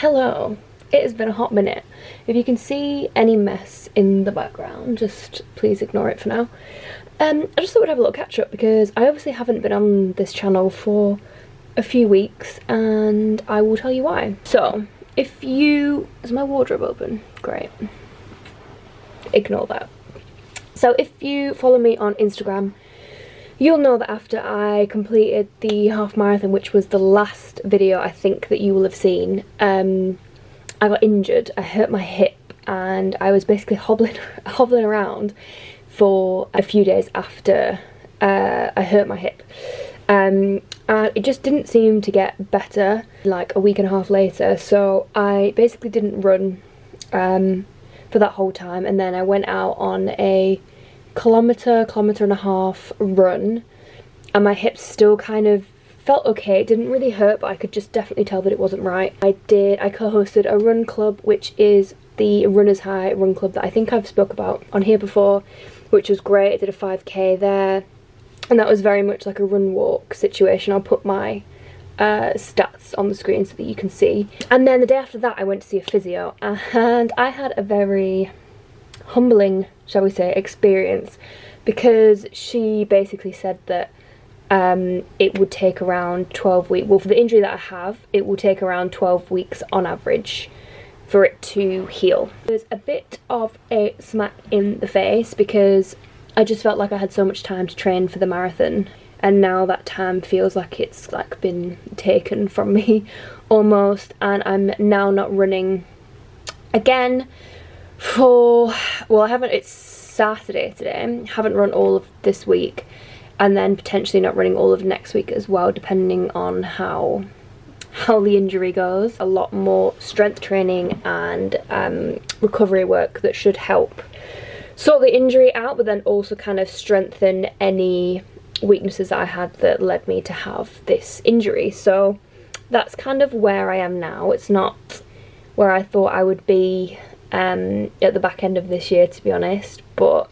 Hello, it has been a hot minute. If you can see any mess in the background, just please ignore it for now. I just thought we'd have a little catch up because I obviously haven't been on this channel for a few weeks and I will tell you why. So, if you... is my wardrobe open? Great. Ignore that. So if you follow me on Instagram, you'll know that after I completed the half marathon, which was the last video I think that you will have seen, I got injured. I hurt my hip and I was basically hobbling around for a few days after I hurt my hip. And it just didn't seem to get better like a week and a half later, so I basically didn't run for that whole time, and then I went out on a kilometre and a half run and my hips still kind of felt okay. It didn't really hurt, but I could just definitely tell that it wasn't right. I co-hosted a run club, which is the Runners High run club that I think I've spoke about on here before, which was great. I did a 5k there and that was very much like a run walk situation. I'll put my stats on the screen so that you can see. And then the day after that I went to see a physio and I had a very humbling, shall we say, experience, because she basically said that it would take around 12 weeks, well, for the injury that I have, it will take around 12 weeks on average for it to heal. There's a bit of a smack in the face because I just felt like I had so much time to train for the marathon, and now that time feels like it's like been taken from me almost, and I'm now not running again for, well, it's Saturday today, haven't run all of this week, and then potentially not running all of next week as well, depending on how the injury goes. A lot more strength training and recovery work that should help sort the injury out, but then also kind of strengthen any weaknesses that I had that led me to have this injury. So that's kind of where I am now. It's not where I thought I would be at the back end of this year, to be honest, but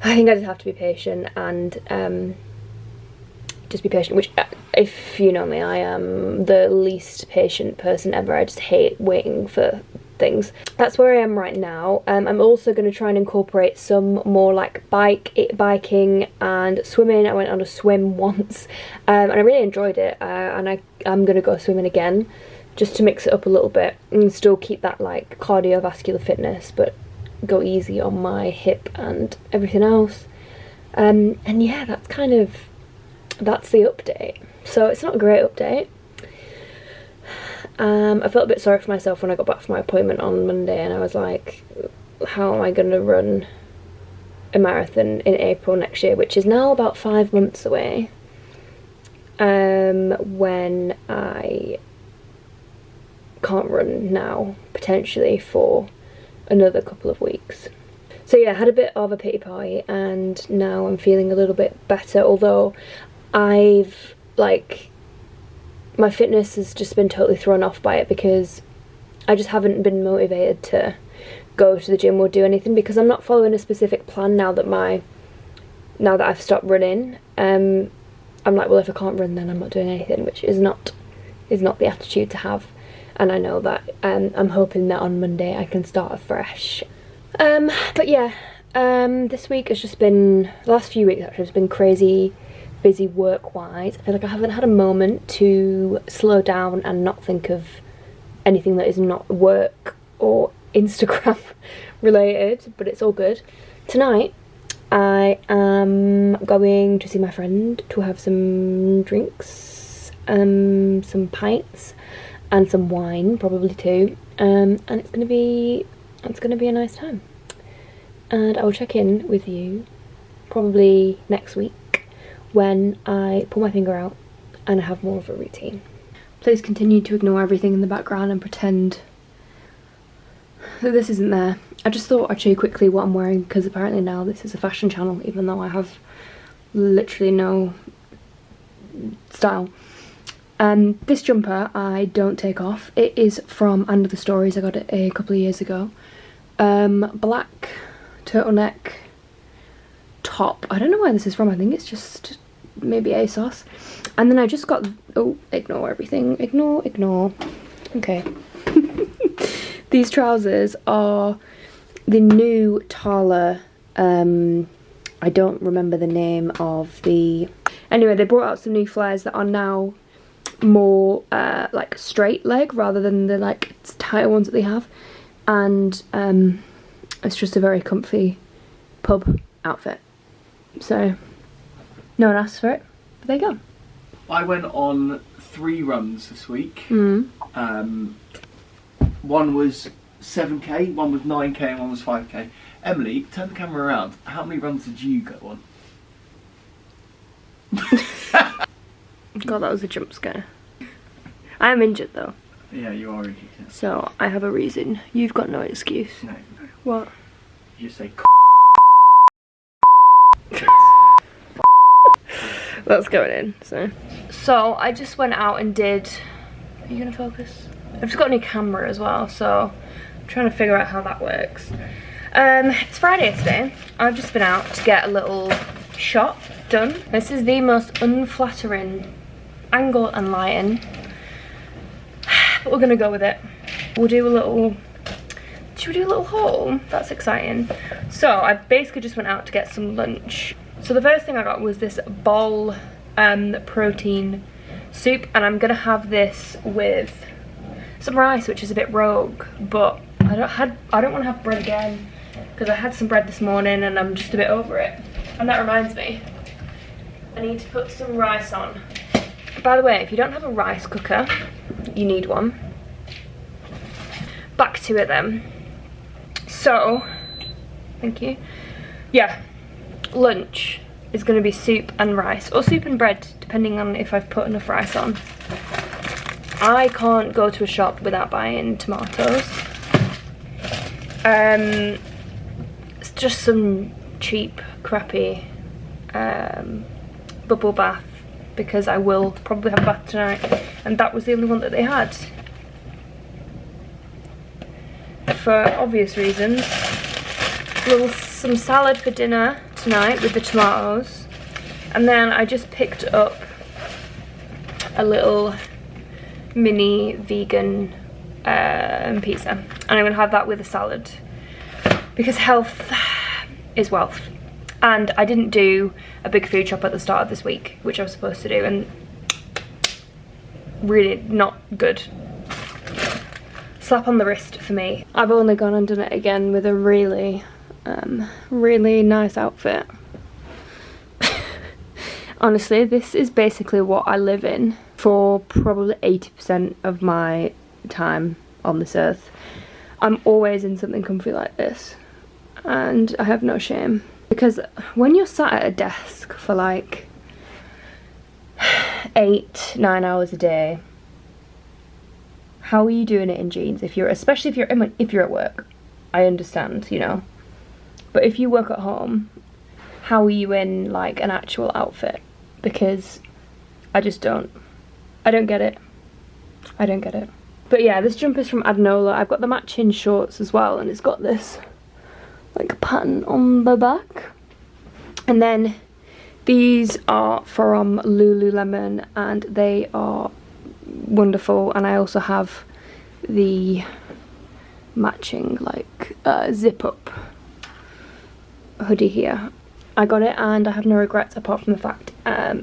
I think I just have to be patient and just be patient, which, if you know me, I am the least patient person ever. I just hate waiting for things. That's where I am right now. I'm also going to try and incorporate some more like biking and swimming. I went on a swim once and I really enjoyed it, and I'm going to go swimming again, just to mix it up a little bit and still keep that like cardiovascular fitness, but go easy on my hip and everything else. And yeah, that's the update. So it's not a great update. I felt a bit sorry for myself when I got back from my appointment on Monday, and I was like, how am I going to run a marathon in April next year, which is now about 5 months away, when I can't run now, potentially for another couple of weeks. So yeah, I had a bit of a pity party and now I'm feeling a little bit better, although I've my fitness has just been totally thrown off by it because I just haven't been motivated to go to the gym or do anything, because I'm not following a specific plan now that I've stopped running. I'm like, well, if I can't run then I'm not doing anything, which is not the attitude to have. And I know that I'm hoping that on Monday I can start afresh. But yeah, this week has just been, the last few weeks actually, has been crazy busy work-wise. I feel like I haven't had a moment to slow down and not think of anything that is not work or Instagram related, but it's all good. Tonight I am going to see my friend to have some drinks, some pints and some wine, probably too, and it's gonna be a nice time. And I will check in with you probably next week when I pull my finger out and I have more of a routine. Please continue to ignore everything in the background and pretend that this isn't there. I just thought I'd show you quickly what I'm wearing, because apparently now this is a fashion channel, even though I have literally no style. This jumper I don't take off. It is from Under the Stories. I got it a couple of years ago. Black turtleneck top. I don't know where this is from. I think it's just maybe ASOS. And then I just got, oh, ignore everything. Ignore. Okay. These trousers are the new Tala, I don't remember the name of the... Anyway, they brought out some new flares that are now more like straight leg rather than the like tighter ones that they have. And it's just a very comfy pub outfit. So, no one asked for it, but there you go. I went on 3 runs this week. Mm. One was 7k, one was 9k, and one was 5k. Emily, turn the camera around. How many runs did you go on? God, that was a jump scare. I am injured though. Yeah, you are injured. Yeah. So I have a reason. You've got no excuse. No. What? You just say That's going in, so I just went out and did... Are you gonna focus? I've just got a new camera as well, so I'm trying to figure out how that works. It's Friday today. I've just been out to get a little shot done. This is the most unflattering angle and lighting, but we're gonna go with it. We'll do a little... Should we do a little haul? That's exciting. So I basically just went out to get some lunch. So the first thing I got was this ball protein soup, and I'm gonna have this with some rice, which is a bit rogue, but I don't want to have bread again because I had some bread this morning and I'm just a bit over it. And that reminds me, I need to put some rice on. By the way, if you don't have a rice cooker, you need one. Back to it then. So, thank you. Yeah, lunch is going to be soup and rice, or soup and bread, depending on if I've put enough rice on. I can't go to a shop without buying tomatoes. It's just some cheap, crappy bubble bath, because I will probably have a bath tonight, and that was the only one that they had. For obvious reasons. Some salad for dinner tonight with the tomatoes, and then I just picked up a little mini vegan pizza, and I'm gonna have that with a salad because health is wealth. And I didn't do a big food shop at the start of this week, which I was supposed to do, and really not good. Slap on the wrist for me. I've only gone and done it again with a really nice outfit. Honestly, this is basically what I live in for probably 80% of my time on this earth. I'm always in something comfy like this, and I have no shame. Because when you're sat at a desk for like 8-9 hours a day, how are you doing it in jeans? Especially if you're at work, I understand, you know. But if you work at home, how are you in like an actual outfit? Because I just don't. I don't get it. I don't get it. But yeah, this jumper's from Adanola. I've got the matching shorts as well, and it's got this like pattern on the back. And then these are from Lululemon, and they are wonderful. And I also have the matching like zip up hoodie here. I got it and I have no regrets apart from the fact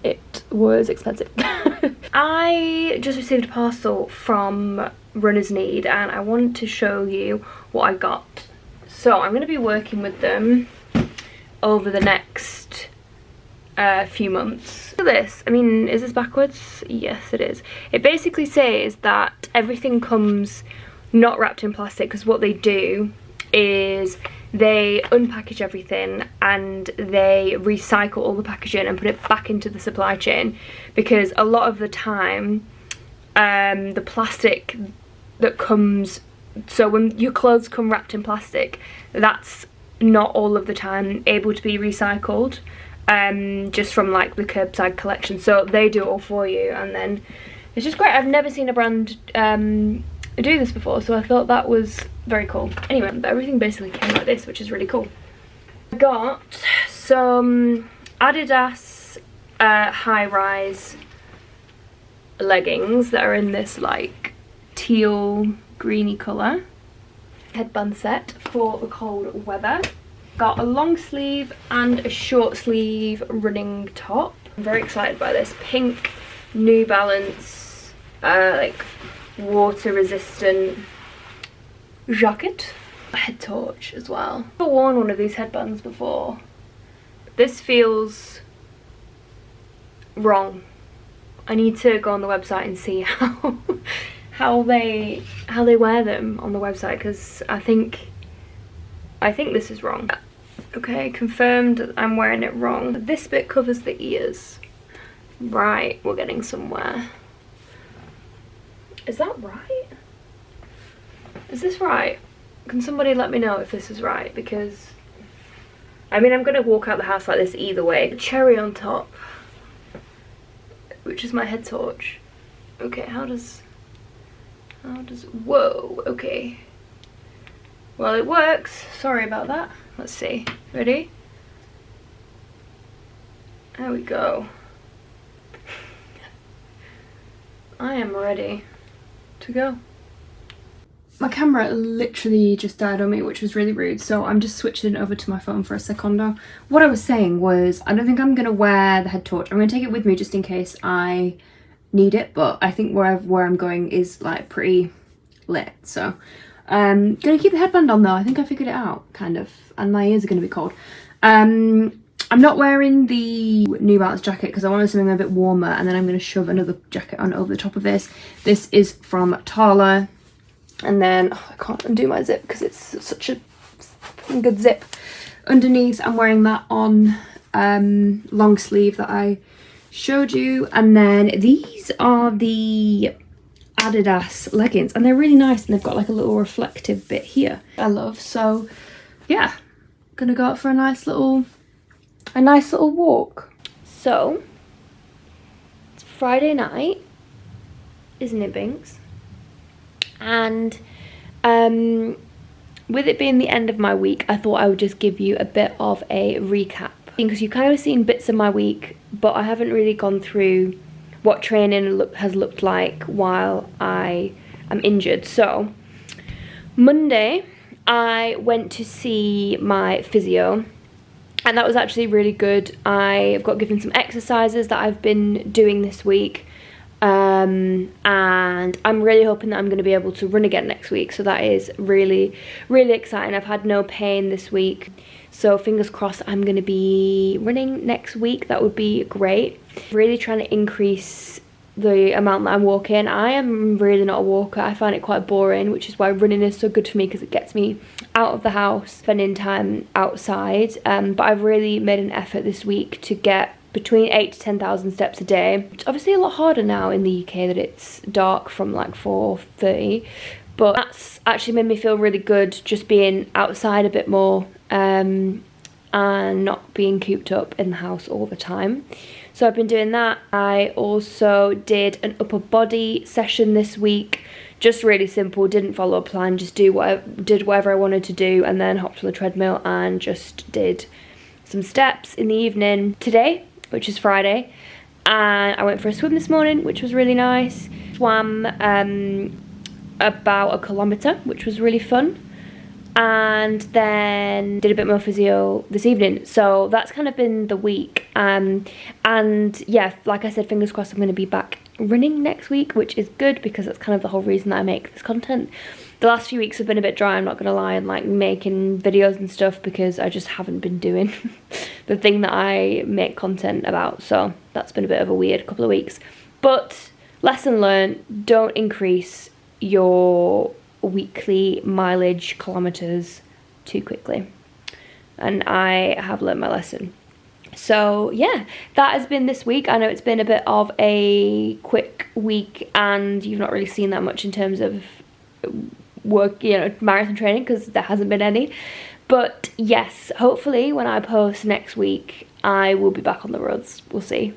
it was expensive. I just received a parcel from Runner's Need, and I wanted to show you what I got. So I'm going to be working with them over the next few months. Look at this. I mean, is this backwards? Yes, it is. It basically says that everything comes not wrapped in plastic, because what they do is they unpackage everything and they recycle all the packaging and put it back into the supply chain, because a lot of the time the plastic that comes, so when your clothes come wrapped in plastic, that's not all of the time able to be recycled, just from like the curbside collection. So they do it all for you, and then it's just great. I've never seen a brand do this before, so I thought that was very cool. Anyway, everything basically came like this, which is really cool. I got some Adidas high-rise leggings that are in this like teal greeny colour. headband set for the cold weather. Got a long sleeve and a short sleeve running top. I'm very excited by this. Pink New Balance like water resistant jacket. A head torch as well. I've never worn one of these headbands before. This feels wrong. I need to go on the website and see how they wear them on the website, because I think this is wrong. Okay, confirmed that I'm wearing it wrong. This bit covers the ears. Right, we're getting somewhere. Is that right? Is this right? Can somebody let me know if this is right? Because I mean, I'm gonna walk out the house like this either way. The cherry on top, which is my head torch. Okay, how does, whoa, okay. Well, it works. Sorry about that. Let's see. Ready? There we go. I am ready to go. My camera literally just died on me, which was really rude, so I'm just switching it over to my phone for a secondo. What I was saying was, I don't think I'm going to wear the head torch. I'm going to take it with me just in case I need it, but I think where I'm going is like pretty lit, so gonna keep the headband on though. I think I figured it out, kind of, and my ears are going to be cold. I'm not wearing the New Balance jacket because I wanted something a bit warmer, and then I'm going to shove another jacket on over the top of this. This is from Tala. And then, oh, I can't undo my zip because it's such a good zip. Underneath, I'm wearing that on long sleeve that I showed you. And then these are the Adidas leggings, and they're really nice, and they've got like a little reflective bit here I love. So yeah, gonna go out for a nice little walk. So it's Friday night, isn't it, Binks? And with it being the end of my week, I thought I would just give you a bit of a recap, because you've kind of seen bits of my week, but I haven't really gone through what training has looked like while I am injured. So Monday I went to see my physio, and that was actually really good. I've got given some exercises that I've been doing this week. And I'm really hoping that I'm going to be able to run again next week, so that is really, really exciting. I've had no pain this week, so fingers crossed I'm going to be running next week. That would be great. Really trying to increase the amount that I'm walking. I am really not a walker. I find it quite boring, which is why running is so good for me, because it gets me out of the house, spending time outside. But I've really made an effort this week to get between 8,000 to 10,000 steps a day. It's obviously a lot harder now in the UK that it's dark from like 4:30, but that's actually made me feel really good, just being outside a bit more and not being cooped up in the house all the time. So I've been doing that. I also did an upper body session this week, just really simple, didn't follow a plan, just did whatever I wanted to do, and then hopped on the treadmill and just did some steps in the evening today, which is Friday. And I went for a swim this morning, which was really nice. Swam about 1 kilometre, which was really fun. And then did a bit more physio this evening. So that's kind of been the week. And yeah, like I said, fingers crossed I'm going to be back running next week, which is good, because that's kind of the whole reason that I make this content. The last few weeks have been a bit dry, I'm not going to lie, and like making videos and stuff, because I just haven't been doing the thing that I make content about. So that's been a bit of a weird couple of weeks. But lesson learned, don't increase your weekly mileage kilometers too quickly. And I have learned my lesson. So yeah, that has been this week. I know it's been a bit of a quick week, and you've not really seen that much in terms of work, you know, marathon training, because there hasn't been any. But yes, hopefully when I post next week I will be back on the roads. We'll see.